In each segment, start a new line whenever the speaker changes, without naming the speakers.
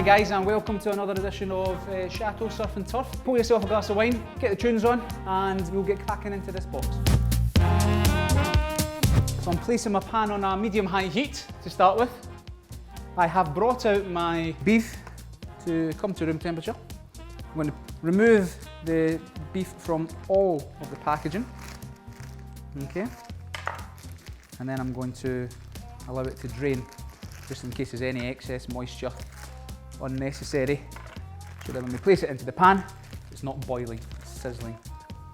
guys, and welcome to another edition of Chateau Surf and Turf. Pour yourself a glass of wine, get the tunes on, and we'll get cracking into this box. So I'm placing my pan on a medium-high heat to start with. I have brought out my beef to come to room temperature. I'm going to remove the beef from all of the packaging. Okay. And then I'm going to allow it to drain, just in case there's any excess moisture unnecessary, so that when we place it into the pan, it's not boiling, it's sizzling.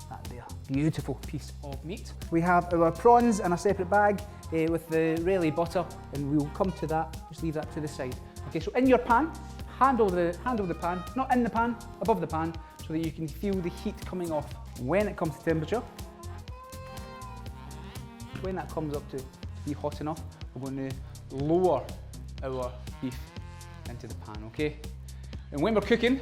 That there, beautiful piece of meat. We have our prawns in a separate bag with the Rayleigh butter, and we'll come to that, just leave that to the side. Okay, so in your pan, handle the pan, not in the pan, above the pan, so that you can feel the heat coming off. When it comes to temperature, when that comes up to be hot enough, we're going to lower our beef into the pan, okay? And when we're cooking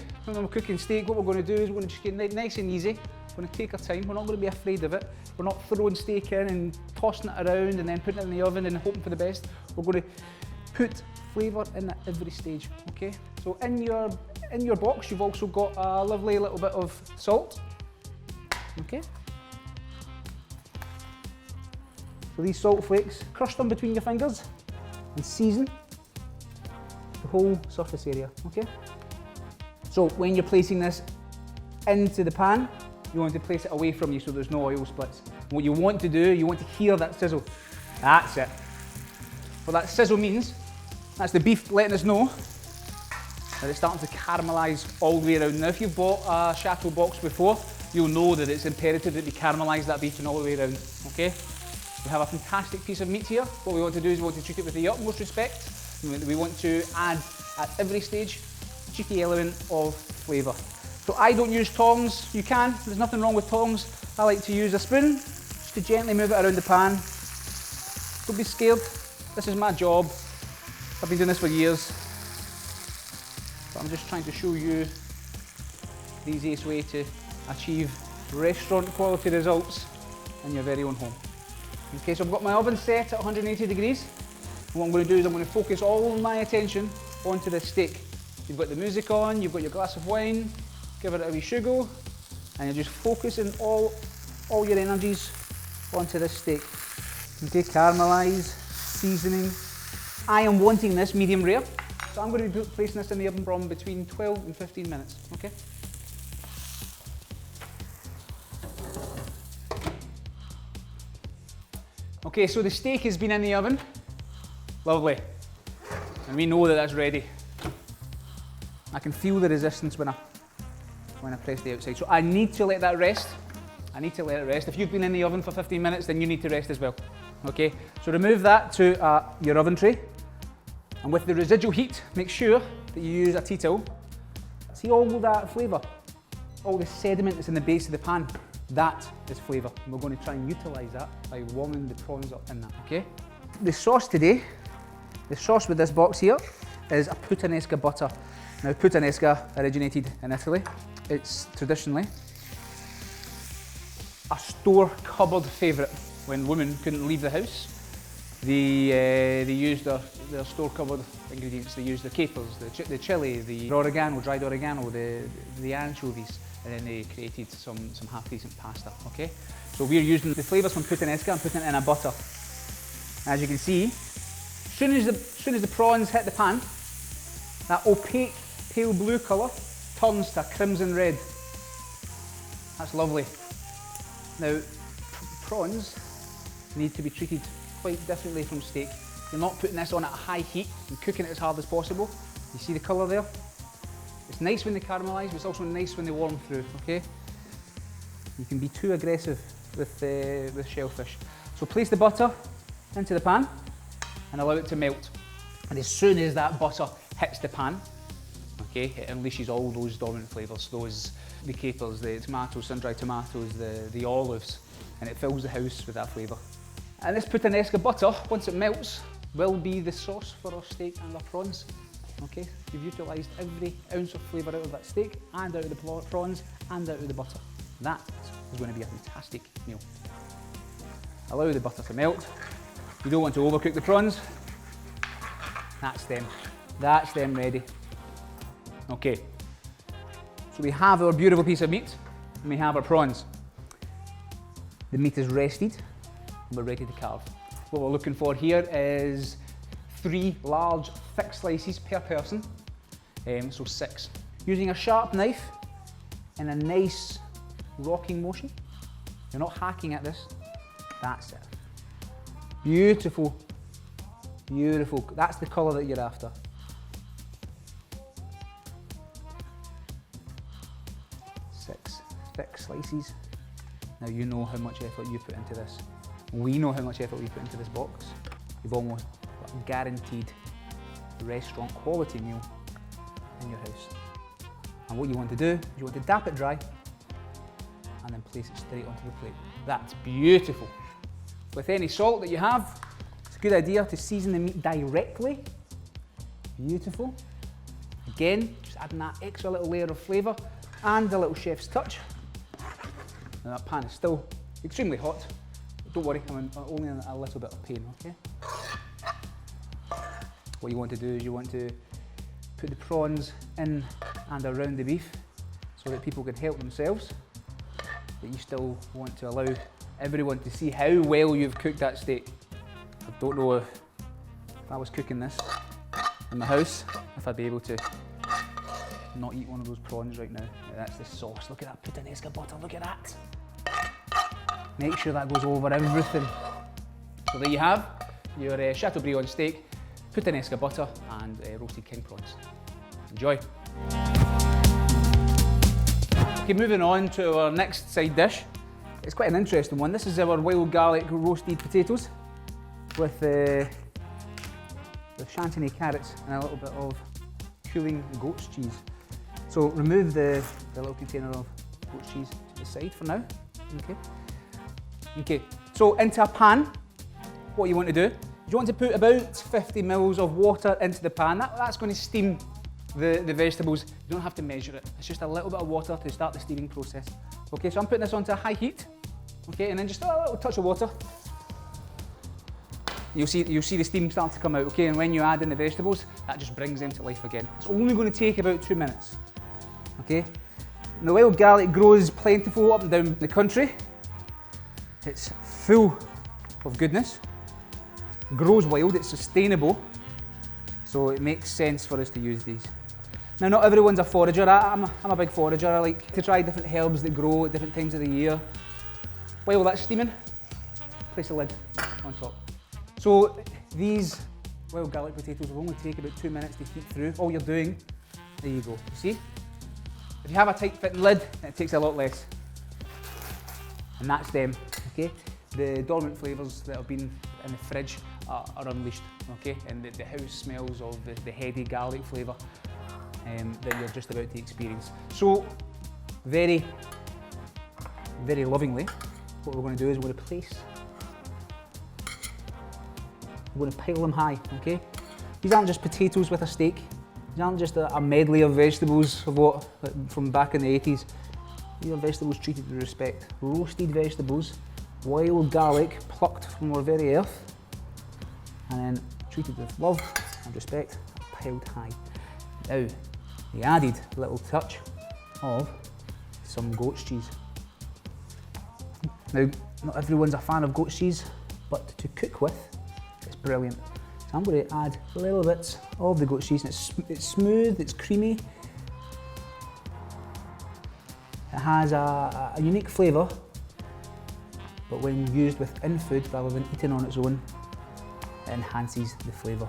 steak, what we're going to do is we're going to just get nice and easy. We're going to take our time, we're not going to be afraid of it. We're not throwing steak in and tossing it around and then putting it in the oven and hoping for the best. We're going to put flavour in at every stage, okay? So in your box, you've also got a lovely little bit of salt, okay? So these salt flakes, crush them between your fingers and season the whole surface area, okay? So when you're placing this into the pan, you want to place it away from you so there's no oil splits. What you want to do, you want to hear that sizzle. That's it. What that sizzle means, that's the beef letting us know that it's starting to caramelise all the way around. Now if you've bought a Chateau box before, you'll know that it's imperative that we caramelise that beef and all the way around, okay? We have a fantastic piece of meat here. What we want to do is we want to treat it with the utmost respect. We want to add, at every stage, a cheeky element of flavour. So I don't use tongs. You can, there's nothing wrong with tongs. I like to use a spoon, just to gently move it around the pan. Don't be scared. This is my job. I've been doing this for years. But I'm just trying to show you the easiest way to achieve restaurant quality results in your very own home. Okay, so I've got my oven set at 180 degrees. And what I'm going to do is I'm going to focus all my attention onto this steak. You've got the music on, you've got your glass of wine, give it a wee sugar, and you're just focusing all your energies onto this steak. Okay, caramelise, seasoning. I am wanting this medium rare, so I'm going to be placing this in the oven from between 12 and 15 minutes, okay? Okay, so the steak has been in the oven. Lovely. And we know that that's ready. I can feel the resistance when I press the outside. So I need to let that rest. I need to let it rest. If you've been in the oven for 15 minutes, then you need to rest as well. Okay, so remove that to your oven tray. And with the residual heat, make sure that you use a tea towel. See all that flavour? All the sediment that's in the base of the pan. That is flavour, and we're going to try and utilise that by warming the prawns up in that, okay? The sauce today, the sauce with this box here, is a puttanesca butter. Now puttanesca originated in Italy. It's traditionally a store cupboard favourite. When women couldn't leave the house, they used their store cupboard ingredients. They used the capers, the chilli, the oregano, dried oregano, the anchovies. And then they created some half-decent pasta, okay? So we're using the flavours from puttanesca and putting it in a butter. As you can see, as soon as the prawns hit the pan, that opaque pale blue colour turns to a crimson red. That's lovely. Now, prawns need to be treated quite differently from steak. You're not putting this on at a high heat and cooking it as hard as possible. You see the colour there? It's nice when they caramelise, but it's also nice when they warm through, okay? You can be too aggressive with shellfish. So place the butter into the pan and allow it to melt. And as soon as that butter hits the pan, okay, it unleashes all those dormant flavours, the capers, the tomatoes, sun-dried tomatoes, the olives, and it fills the house with that flavour. And this puttanesca butter, once it melts, will be the sauce for our steak and our prawns. Okay, you've utilised every ounce of flavour out of that steak and out of the prawns and out of the butter. That is going to be a fantastic meal. Allow the butter to melt. You don't want to overcook the prawns. That's them ready. Okay, so we have our beautiful piece of meat, and we have our prawns. The meat is rested, and we're ready to carve. What we're looking for here is 3 large thick slices per person, so 6. Using a sharp knife in a nice rocking motion. You're not hacking at this, that's it. Beautiful, beautiful, that's the colour that you're after. Six thick slices. Now you know how much effort you put into this. We know how much effort we put into this box. You've almost got a guaranteed restaurant quality meal in your house. And what you want to do is you want to dap it dry and then place it straight onto the plate. That's beautiful. With any salt that you have, it's a good idea to season the meat directly. Beautiful. Again, just adding that extra little layer of flavour and a little chef's touch. Now that pan is still extremely hot. Don't worry, I'm only in a little bit of pain, okay? What you want to do is you want to put the prawns in and around the beef so that people can help themselves, but you still want to allow everyone to see how well you've cooked that steak. I don't know if I was cooking this in the house, if I'd be able to not eat one of those prawns right now. That's the sauce. Look at that puttanesca butter, look at that. Make sure that goes over everything. So there you have your Chateaubriand steak, puttanesca butter and roasted king prawns. Enjoy. Okay, moving on to our next side dish. It's quite an interesting one. This is our wild garlic roasted potatoes with chantilly carrots and a little bit of cooling goat's cheese. So remove the little container of goat's cheese to the side for now. Okay, so into a pan, what you want to do is you want to put about 50 mils of water into the pan. That's going to steam the vegetables. You don't have to measure it. It's just a little bit of water to start the steaming process. Okay, so I'm putting this onto a high heat. Okay, and then just a little touch of water. You'll see the steam start to come out. Okay, and when you add in the vegetables, that just brings them to life again. It's only going to take about 2 minutes. Okay, and the wild garlic grows plentiful up and down the country. It's full of goodness. It grows wild, it's sustainable, so it makes sense for us to use these. Now, not everyone's a forager. I'm a big forager. I like to try different herbs that grow at different times of the year. While that's steaming, place a lid on top. So these wild garlic potatoes will only take about 2 minutes to heat through. All you're doing, there you go, you see? If you have a tight fitting lid, it takes a lot less. And that's them, okay? The dormant flavours that have been in the fridge are unleashed, okay? And the house smells of the heady garlic flavour that you're just about to experience. So, very, very lovingly, what we're going to do is we're going to pile them high, okay? These aren't just potatoes with a steak. These aren't just a medley of vegetables of from back in the 80s. These are vegetables treated with respect. Roasted vegetables, wild garlic plucked from our very earth, and then treated with love and respect, piled high. Now, the added little touch of some goat's cheese. Now, not everyone's a fan of goat's cheese, but to cook with, it's brilliant. So I'm going to add little bits of the goat's cheese, and it's smooth, it's creamy. It has a unique flavour, but when used within food rather than eaten on its own, it enhances the flavour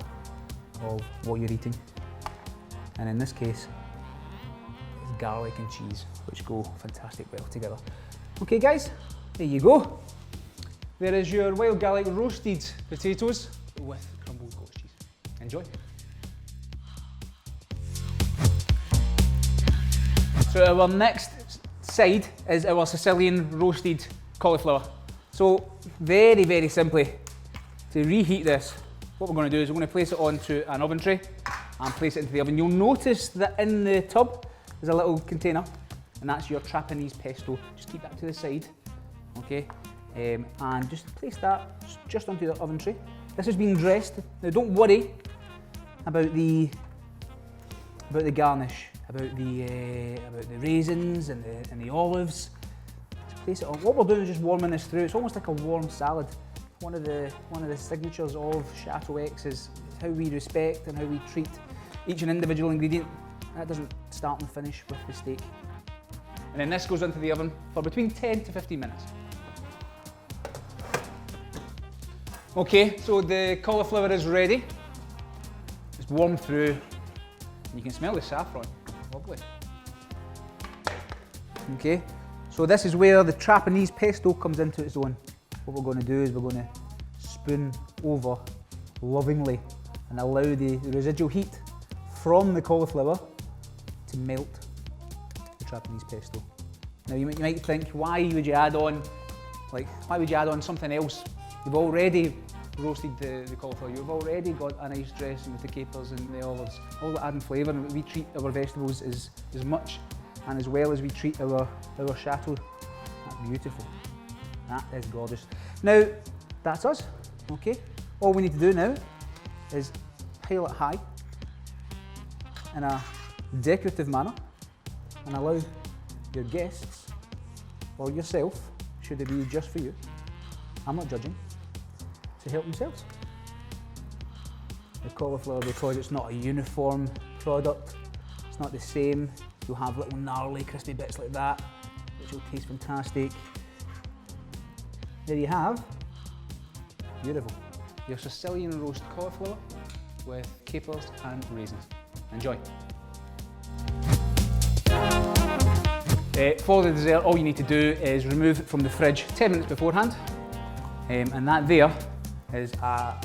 of what you're eating. And in this case, it's garlic and cheese, which go fantastic well together. Okay guys, there you go. There is your wild garlic roasted potatoes with crumbled goat's cheese. Enjoy. So our next side is our Sicilian roasted cauliflower. So very, very simply, to reheat this, what we're going to do is we're going to place it onto an oven tray and place it into the oven. You'll notice that in the tub there's a little container, and that's your Trapanese pesto. Just keep that to the side, okay? And just place that just onto the oven tray. This has been dressed. Now don't worry about the garnish. about the raisins and the olives. Just place it on. What we're doing is just warming this through. It's almost like a warm salad. One of the signatures of Chateau-x is how we respect and how we treat each an individual ingredient. That doesn't start and finish with the steak. And then this goes into the oven for between 10 to 15 minutes. Okay, so the cauliflower is ready. It's warmed through. And you can smell the saffron. Lovely. Okay, so this is where the Trapanese pesto comes into its own. What we're going to do is we're going to spoon over lovingly and allow the residual heat from the cauliflower to melt the Trapanese pesto. Now you might think, why would you add on something else? You've already roasted the cauliflower, you've already got a nice dressing with the capers and the olives, all that adding flavour, and we treat our vegetables as much and as well as we treat our chateau. That's beautiful. That is gorgeous. Now, that's us, okay? All we need to do now is pile it high in a decorative manner and allow your guests or yourself, should it be just for you, I'm not judging, to help themselves. The cauliflower, because it's not a uniform product, it's not the same, you'll have little gnarly crispy bits like that, which will taste fantastic. There you have, beautiful, your Sicilian roast cauliflower with capers and raisins. Enjoy. For the dessert, all you need to do is remove it from the fridge 10 minutes beforehand, and that there is a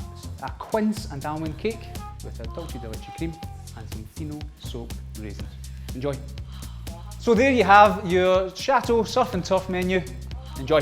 quince and almond cake with a dulce de leche cream and some fino soaked raisins. Enjoy. So there you have your Chateau Surf and Turf menu. Enjoy.